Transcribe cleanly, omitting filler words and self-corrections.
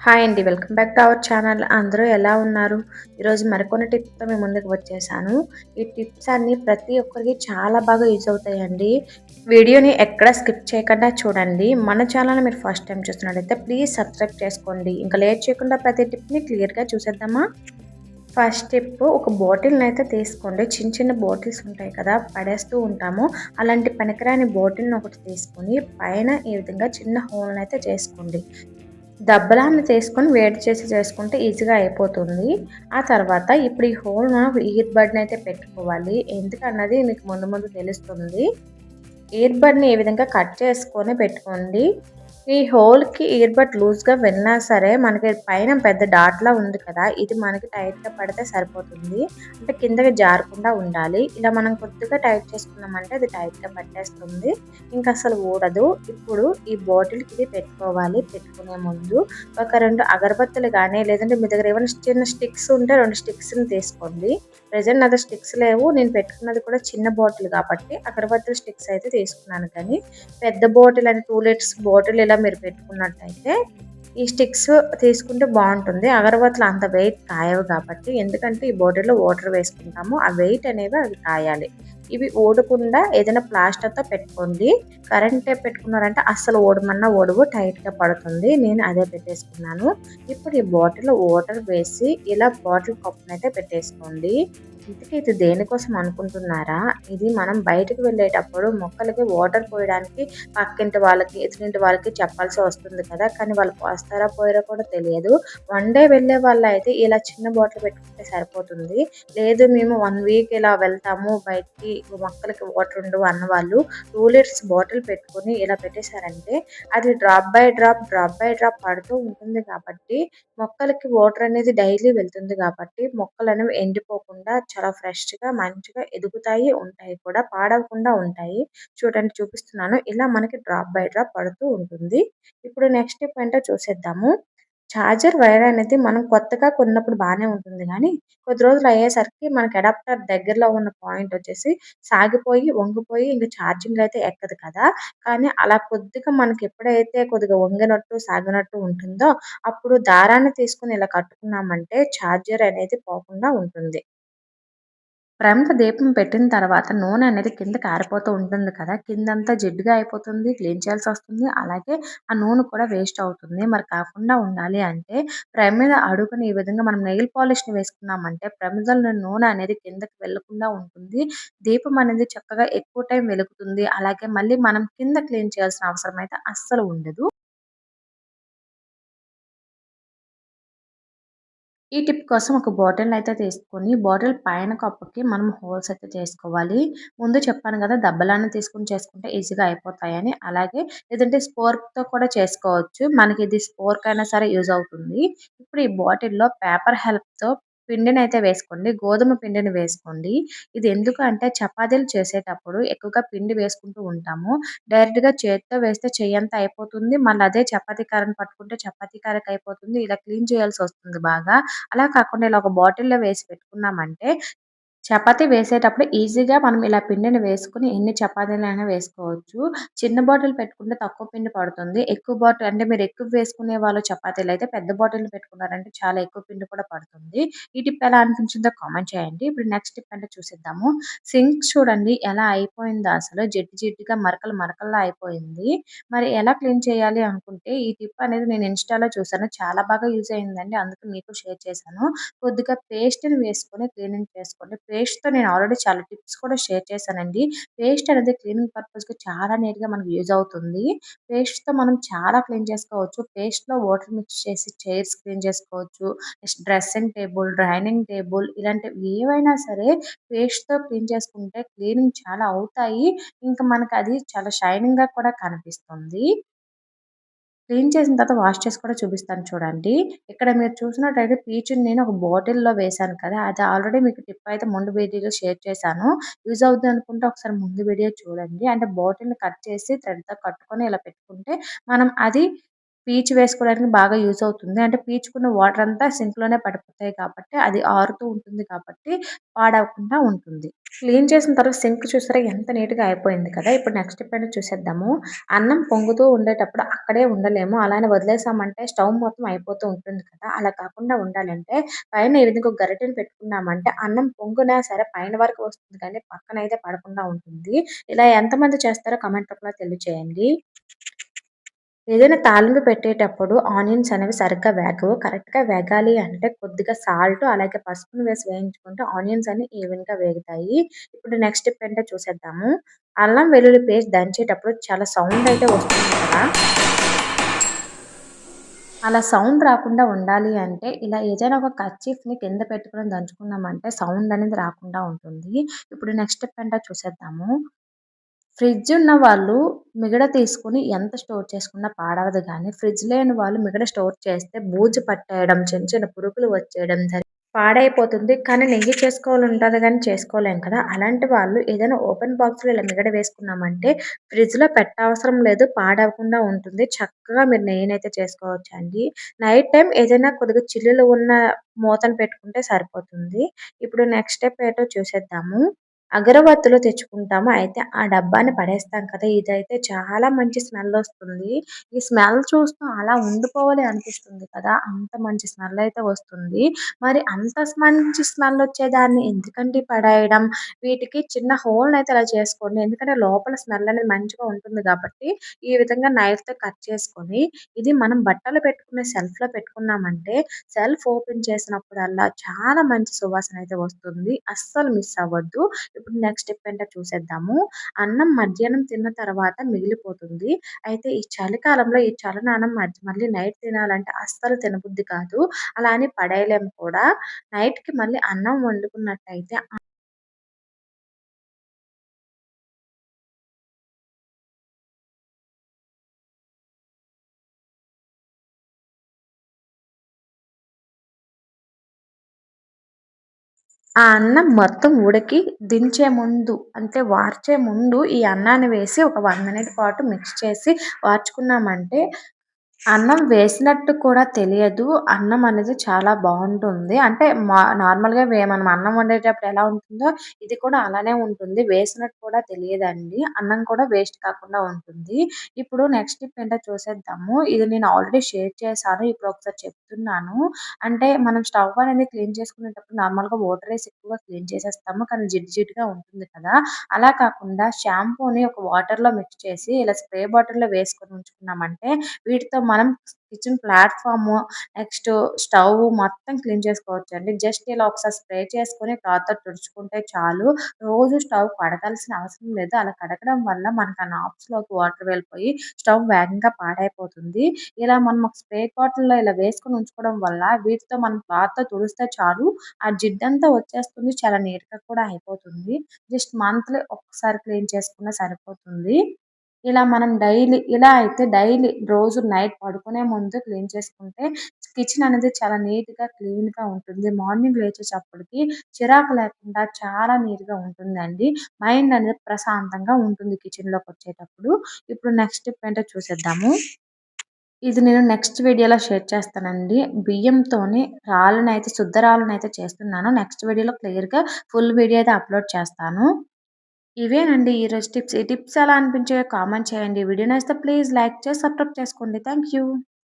Hi అండి. Welcome back to our channel. అందరూ ఎలా ఉన్నారు? ఈరోజు మరికొన్ని టిప్స్‌తో మీ ముందుకు వచ్చేసాను. ఈ టిప్స్ అన్నీ ప్రతి ఒక్కరికి చాలా బాగా యూజ్ అవుతాయండి. వీడియోని ఎక్కడ స్కిప్ చేయకుండా చూడండి. మన ఛానల్‌ని మీరు ఫస్ట్ టైమ్ చూస్తున్నట్టయితే ప్లీజ్ సబ్స్క్రైబ్ చేసుకోండి. ఇంకా లేట్ చేయకుండా ప్రతి టిప్‌ని క్లియర్‌గా చూసేద్దామా? ఫస్ట్ టిప్ ఒక బాటిల్‌నైతే తీసుకోండి. చిన్న చిన్న బాటిల్స్ ఉంటాయి కదా! పడేస్తూ ఉంటాము. అలాంటి పనికిరాని బాటిల్‌ని ఒకటి తీసుకొని పైన ఈ విధంగా చిన్న హోల్‌నైతే చేసుకోండి. దబ్బలాన్ని తీసుకొని వేడి చేసి చేసుకుంటే ఈజీగా అయిపోతుంది. ఆ తర్వాత ఇప్పుడు ఈ హోల్‌న ఇయర్ బడ్‌నయితే పెట్టుకోవాలి. ఎందుకన్నది మీకు ముందు ముందు తెలుస్తుంది. ఇయర్ బడ్‌ని ఈ విధంగా కట్ చేసుకొని పెట్టుకోండి. ఈ హోల్‌కి ఇయర్ బడ్ లూజ్‌గా వెళ్ళినా సరే మనకి పైన పెద్ద డాట్‌లా ఉంది కదా! ఇది మనకి టైట్‌గా పడితే సరిపోతుంది. అంటే కిందకి జారకుండా ఉండాలి. ఇలా మనం కొద్దిగా టైట్ చేసుకున్నామంటే అది టైట్‌గా పట్టేస్తుంది. ఇంకసలు ఊడదు. ఇప్పుడు ఈ బాటిల్‌కి ఇది పెట్టుకోవాలి. పెట్టుకునే ముందు ఒక 2 అగరబత్తులు గానీ, లేదంటే మీ దగ్గర ఏమైనా చిన్న స్టిక్స్ ఉంటే 2 స్టిక్స్‌ని తీసుకోండి. ప్రెజెంట్ నా దగ్గర స్టిక్స్ లేవు. నేను పెట్టుకున్నది కూడా చిన్న బాటిల్ కాబట్టి అగరబత్తుల స్టిక్స్ అయితే తీసుకున్నాను కానీ పెద్ద బాటిల్ అని 2 లీటర్స్ బాటిల్ ఇలా మీరు పెట్టుకున్నట్టయితే ఈ స్టిక్స్ తీసుకుంటే బావుంటుంది. అగరబత్తులు అంత వెయిట్ కాయవు కాబట్టి. ఎందుకంటే ఈ బాటిల్‌లో వాటర్ వేసుకుంటాము. ఆ వెయిట్ అనేవి అవి కాయాలి. ఇవి ఊడకుండా ఏదైనా ప్లాస్టర్‌తో పెట్టుకోండి. కరెంట్ టేప్ పెట్టుకున్నారంటే అస్సలు ఊడమన్నా ఊడవు. టైట్‌గా పడుతుంది. నేను అదే పెట్టేసుకున్నాను. ఇప్పుడు ఈ బాటిల్‌లో వాటర్ వేసి ఇలా బాటిల్ కప్పునైతే పెట్టేసుకోండి. ఇంతకీ ఇది దేనికోసం అనుకుంటున్నారా? ఇది మనం బయటకి వెళ్ళేటప్పుడు మొక్కలకి వాటర్ పోయడానికి పక్కింటి వాళ్ళకి, ఎదురింటి వాళ్ళకి చెప్పాల్సి వస్తుంది కదా! కానీ వాళ్ళు పోస్తారా పోయరో కూడా తెలియదు. వన్ డే వెళ్ళే వాళ్ళైతే ఇలా చిన్న బాటిల్ పెట్టుకుంటే సరిపోతుంది. లేదు మేము 1 వీక్ ఇలా వెళ్తాము బయటికి మొక్కలకి వాటర్ ఉండవు అన్నవాళ్ళు 2 లీటర్స్ బాటిల్ పెట్టుకొని ఇలా పెట్టేసారంటే అది drop by drop, drop by drop పడుతూ ఉంటుంది కాబట్టి మొక్కలకి వాటర్ అనేది డైలీ వెళ్తుంది కాబట్టి మొక్కలనేవి ఎండిపోకుండా చాలా ఫ్రెష్‌గా మంచిగా ఎదుగుతాయి, ఉంటాయి కూడా. పాడవకుండా ఉంటాయి. చూడండి చూపిస్తున్నాను. ఇలా మనకి డ్రాప్ బై డ్రాప్ పడుతూ ఉంటుంది. ఇప్పుడు నెక్స్ట్ స్టెప్ ఏంటో చూసేద్దాము. చార్జర్ వైర్ అనేది మనం కొత్తగా కొన్నప్పుడు బానే ఉంటుంది గానీ, కొద్ది రోజులు అయ్యేసరికి మనకి అడాప్టర్ దగ్గరలో ఉన్న పాయింట్ వచ్చేసి సాగిపోయి, వంగిపోయి ఇంక ఛార్జింగ్ అయితే ఎక్కదు కదా! కానీ అలా కొద్దిగా మనకి ఎప్పుడైతే కొద్దిగా వంగినట్టు, సాగినట్టు ఉంటుందో అప్పుడు దారాన్ని తీసుకొని ఇలా కట్టుకున్నామంటే ఛార్జర్ అనేది పోకుండా ఉంటుంది. ప్రమిద దీపం పెట్టిన తర్వాత నూనె అనేది కింద కారిపోతూ ఉంటుంది కదా! కిందంతా జిడ్డుగా అయిపోతుంది. క్లీన్ చేయాల్సొస్తుంది. అలాగే ఆ నూనె కూడా వేస్ట్ అవుతుంది. మరి కాకుండా ఉండాలి అంటే ప్రమిద అడుగున ఈ విధంగా మనం నెయిల్ పాలిష్‌ని వేసుకున్నామంటే ప్రమిదలో నూనె అనేది కిందకి వెళ్ళకుండా ఉంటుంది. దీపం అనేది చక్కగా ఎక్కువ టైం వెలుగుతుంది. అలాగే మళ్ళీ మనం కింద క్లీన్ చేయాల్సిన అవసరం అయితే అస్సలు ఉండదు. ఈ టిప్ కోసం ఒక బాటిల్‌నయితే తీసుకొని, బాటిల్ పైన కప్పుకి మనం హోల్స్ అయితే చేసుకోవాలి. ముందు చెప్పాను గదా! దబ్బలాన్ని తీసుకొని చేసుకుంటే ఈజీగా అయిపోతాయని. అలాగే లేదంటే స్పోర్క్‌తో కూడా చేసుకోవచ్చు. మనకిది స్పోర్క్ అయినా సరే యూజ్ అవుతుంది. ఇప్పుడు ఈ బాటిల్‌లో పేపర్ హెల్ప్‌తో పిండినైతే వేసుకోండి. గోధుమ పిండిని వేసుకోండి. ఇది ఎందుకు అంటే చపాతీలు చేసేటప్పుడు ఎక్కువగా పిండి వేసుకుంటూ ఉంటాము. డైరెక్ట్‌గా చేత్తో వేస్తే చెయ్యంతా అయిపోతుంది. మళ్ళీ అదే చపాతీ కర్రను పట్టుకుంటే చపాతీ కర్రకయిపోతుంది. ఇలా క్లీన్ చేయాల్సొస్తుంది బాగా. అలా కాకుండా ఇలా ఒక బాటిల్‌లో వేసి పెట్టుకున్నామంటే చపాతీ వేసేటప్పుడు ఈజీగా మనం ఇలా పిండిని వేసుకొని ఎన్ని చపాతీలైనా వేసుకోవచ్చు. చిన్న బాటిల్ పెట్టుకుంటే తక్కువ పిండి పడుతుంది. ఎక్కువ బాటిల్ అంటే మీరు ఎక్కువ వేసుకునే వాళ్ళు చపాతీలైతే పెద్ద బాటిల్ పెట్టుకున్నారంటే చాలా ఎక్కువ పిండి కూడా పడుతుంది. ఈ టిప్ ఎలా అనిపించిందో కామెంట్ చేయండి. ఇప్పుడు నెక్స్ట్ టిప్ అంటే చూసేద్దాము. సింక్ చూడండి ఎలా అయిపోయిందో అసలు జిడ్డు జిడ్డుగా మరకలు మరకల్లా అయిపోయింది. మరి ఎలా క్లీన్ చేయాలి అనుకుంటే ఈ టిప్ అనేది నేను ఇన్‌స్టాలో చూసాను. చాలా బాగా యూజ్ అయిందండి. అందుకే మీకు షేర్ చేశాను. కొద్దిగా పేస్ట్‌ని వేసుకొని క్లీనింగ్ చేసుకోండి. పేస్ట్‌తో నేను ఆల్రెడీ చాలా టిప్స్ కూడా షేర్ చేశానండి. పేస్ట్ అనేది క్లీనింగ్ పర్పస్‌గా చాలా నీట్‌గా మనకు యూజ్ అవుతుంది. పేస్ట్‌తో మనం చాలా క్లీన్ చేసుకోవచ్చు. పేస్ట్‌లో వాటర్ మిక్స్ చేసి చైర్స్ క్లీన్ చేసుకోవచ్చు. Next dressing table, dining table ఇలాంటివి ఏవైనా సరే పేస్ట్‌తో క్లీన్ చేసుకుంటే క్లీనింగ్ చాలా అవుతాయి. ఇంకా మనకది చాలా షైనింగ్‌గా కూడా కనిపిస్తుంది. క్లీన్ చేసిన తర్వాత వాష్ చేసి కూడా చూపిస్తాను చూడండి. ఇక్కడ మీరు చూసినట్టయితే పీచుని నేను ఒక బాటిల్‌లో వేశాను కదా! అది ఆల్రెడీ మీకు టిప్ అయితే ముందు వీడియోలో షేర్ చేశాను. యూజ్ అవుద్ది అనుకుంటే ఒకసారి ముందు వీడియో చూడండి. అంటే బాటిల్‌ని కట్ చేసి థ్రెడ్‌తో కట్టుకొని ఇలా పెట్టుకుంటే మనం అది పీచు వేసుకోవడానికి బాగా యూజ్ అవుతుంది. అంటే పీచుకున్న వాటర్ అంతా సింక్‌లోనే పడిపోతాయి కాబట్టి అది ఆరుతూ ఉంటుంది కాబట్టి పాడవకుండా ఉంటుంది. క్లీన్ చేసిన తర్వాత సింక్ చూసారా ఎంత నీట్‌గా అయిపోయింది కదా! ఇప్పుడు నెక్స్ట్ స్టెప్ ఏంటో చూసేద్దాము. అన్నం పొంగుతూ ఉండేటప్పుడు అక్కడే ఉండలేము. అలానే వదిలేసామంటే స్టవ్ మొత్తం అయిపోతూ ఉంటుంది కదా! అలా కాకుండా ఉండాలంటే పైన ఈ విధంగా ఒక గరిటెని పెట్టుకున్నామంటే అన్నం పొంగునా సరే పైన వరకు వస్తుంది కానీ పక్కనైతే పడకుండా ఉంటుంది. ఇలా ఎంతమంది చేస్తారో కామెంట్ రూపంలో తెలియచేయండి. ఏదైనా తాలింపు పెట్టేటప్పుడు ఆనియన్స్ అనేవి సరిగ్గా వేగవు. కరెక్ట్‌గా వేగాలి అంటే కొద్దిగా సాల్ట్ అలాగే పసుపుని వేసి వేయించుకుంటే ఆనియన్స్ అన్ని ఈవెన్‌గా వేగుతాయి. ఇప్పుడు నెక్స్ట్ స్టెప్ ఏంటో చూసేద్దాము. అల్లం వెల్లుల్లి పేస్ట్ దంచేటప్పుడు చాలా సౌండ్ అయితే వస్తుంది కదా! అలా సౌండ్ రాకుండా ఉండాలి అంటే ఇలా ఏదైనా ఒక కర్చీఫ్‌ని కింద పెట్టుకొని దంచుకున్నామంటే సౌండ్ అనేది రాకుండా ఉంటుంది. ఇప్పుడు నెక్స్ట్ స్టెప్ ఏంటో చూసేద్దాము. ఫ్రిడ్జ్ ఉన్న వాళ్ళు మిగడ తీసుకొని ఎంత స్టోర్ చేసుకున్నా పాడవదు గానీ, ఫ్రిడ్జ్ లేని వాళ్ళు మిగడ స్టోర్ చేస్తే బూజు పట్టేయడం, చిన్న చిన్న పురుగులు వచ్చేయడం పాడైపోతుంది. కానీ నెయ్యి చేసుకోవాలంటది గానీ చేసుకోలేం కదా! అలాంటి వాళ్ళు ఏదైనా ఓపెన్ బాక్స్‌లో ఇలా మిగడ వేసుకున్నామంటే ఫ్రిడ్జ్‌లో పెట్టవసరం లేదు. పాడవకుండా ఉంటుంది. చక్కగా మీరు నెయ్యినైతే చేసుకోవచ్చండి. నైట్ టైమ్ ఏదైనా కొద్దిగా చిల్లులు ఉన్న మూతను పెట్టుకుంటే సరిపోతుంది. ఇప్పుడు నెక్స్ట్ స్టెప్ ఏంటో చూసేద్దాము. అగరబత్తులు తెచ్చుకుంటాము. అయితే ఆ డబ్బాని పడేస్తాం కదా! ఇదైతే చాలా మంచి స్మెల్లొస్తుంది. ఈ స్మెల్ చూస్తూ అలా ఉండిపోవాలి అనిపిస్తుంది కదా! అంత మంచి స్మెల్లయితే వస్తుంది. మరి అంత మంచి స్మెల్లొచ్చేదాన్ని ఎందుకండి పడేయడం? వీటికి చిన్న హోల్‌నయితే అలా చేసుకోండి. ఎందుకంటే లోపల స్మెల్ అనేది మంచిగా ఉంటుంది కాబట్టి, ఈ విధంగా నైఫ్‌తో కట్ చేసుకొని, ఇది మనం బట్టలు పెట్టుకునే షెల్ఫ్‌లో పెట్టుకున్నామంటే, షెల్ఫ్ ఓపెన్ చేసినప్పుడల్లా చాలా మంచి సువాసనయితే వస్తుంది. అస్సలు మిస్ అవ్వద్దు. ఇప్పుడు నెక్స్ట్ స్టెప్ ఏంటో చూసేద్దాము. అన్నం మధ్యాహ్నం తిన్న తర్వాత మిగిలిపోతుంది. అయితే ఈ చలికాలంలో ఈ చల్లనన్నం మళ్ళీ నైట్ తినాలంటే అస్సలు తినబుద్ధి కాదు. అలా అని పడేయలేము కూడా. నైట్‌కి మళ్ళీ అన్నం వండుకున్నట్టయితే ఆ అన్నం మొత్తం ఉడికి దించే ముందు అంటే వార్చే ముందు ఈ అన్నాన్ని వేసి ఒక 1 మినిట్ పాటు మిక్స్ చేసి వార్చుకున్నామంటే అన్నం వేసినట్టు కూడా తెలియదు. అన్నం అనేది చాలా బావుంటుంది. అంటే నార్మల్‌గా మనం అన్నం వండేటప్పుడు ఎలా ఉంటుందో ఇది కూడా అలానే ఉంటుంది. వేసినట్టు కూడా తెలియదండి. అన్నం కూడా వేస్ట్ కాకుండా ఉంటుంది. ఇప్పుడు నెక్స్ట్ టిప్ ఏంటో చూసేద్దాము. ఇది నేను ఆల్రెడీ షేర్ చేశాను. ఇప్పుడు ఒకసారి చెప్తున్నాను. అంటే మనం స్టవ్ అనేది క్లీన్ చేసుకునేటప్పుడు నార్మల్‌గా వాటర్ ఏసి ఎక్కువగా క్లీన్ చేసేస్తాము. కానీ జిడ్డుగా ఉంటుంది కదా! అలా కాకుండా షాంపూని ఒక వాటర్‌లో మిక్స్ చేసి ఇలా స్ప్రే బాటిల్‌లో వేసుకొని ఉంచుకున్నామంటే వీటితో మనం కిచెన్ ప్లాట్‌ఫార్ము, నెక్స్ట్ స్టవ్ మొత్తం క్లీన్ చేసుకోవచ్చండి. జస్ట్ ఇలా ఒకసారి స్ప్రే చేసుకొని క్లాత్‌తో తుడుచుకుంటే చాలు. రోజు స్టవ్ కడగాల్సిన అవసరం లేదు. అలా కడగడం వల్ల మనకు ఆ నాబ్స్‌లోకి వాటర్ వెళ్ళిపోయి స్టవ్ వేగంగా పాడైపోతుంది. ఇలా మనం ఒక స్ప్రే బాటిల్‌లో ఇలా వేసుకొని ఉంచుకోవడం వల్ల వీటితో మనం క్లాత్‌తో తుడిస్తే చాలు ఆ జిడ్డంతా వచ్చేస్తుంది. చాలా నీట్‌గా కూడా అయిపోతుంది. జస్ట్ మంత్లీ ఒక్కసారి క్లీన్ చేసుకున్నా సరిపోతుంది. ఇలా మనం ఇలా అయితే డైలీ రోజు నైట్ పడుకునే ముందు క్లీన్ చేసుకుంటే కిచెన్ అనేది చాలా నీట్‌గా, క్లీన్‌గా ఉంటుంది. మార్నింగ్ లేచేటప్పటికి చిరాకు లేకుండా చాలా నీట్‌గా ఉంటుందండి. మైండ్ అనేది ప్రశాంతంగా ఉంటుంది కిచెన్‌లోకొచ్చేటప్పుడు. ఇప్పుడు నెక్స్ట్ స్టెప్ ఏంటో చూసేద్దాము. ఇది నేను నెక్స్ట్ వీడియోలో షేర్ చేస్తానండి. బియ్యంతోని శుద్ధ రాళ్ళనైతే చేస్తున్నాను. నెక్స్ట్ వీడియోలో క్లియర్‌గా ఫుల్ వీడియో అయితే అప్‌లోడ్ చేస్తాను. ఇవేనండి ఈరోజు టిప్స్. ఈ టిప్స్ ఎలా అనిపించాయో కామెంట్ చేయండి. వీడియో నచ్చితే ప్లీజ్ లైక్ చేసి సబ్స్క్రైబ్ చేసుకోండి. Thank you.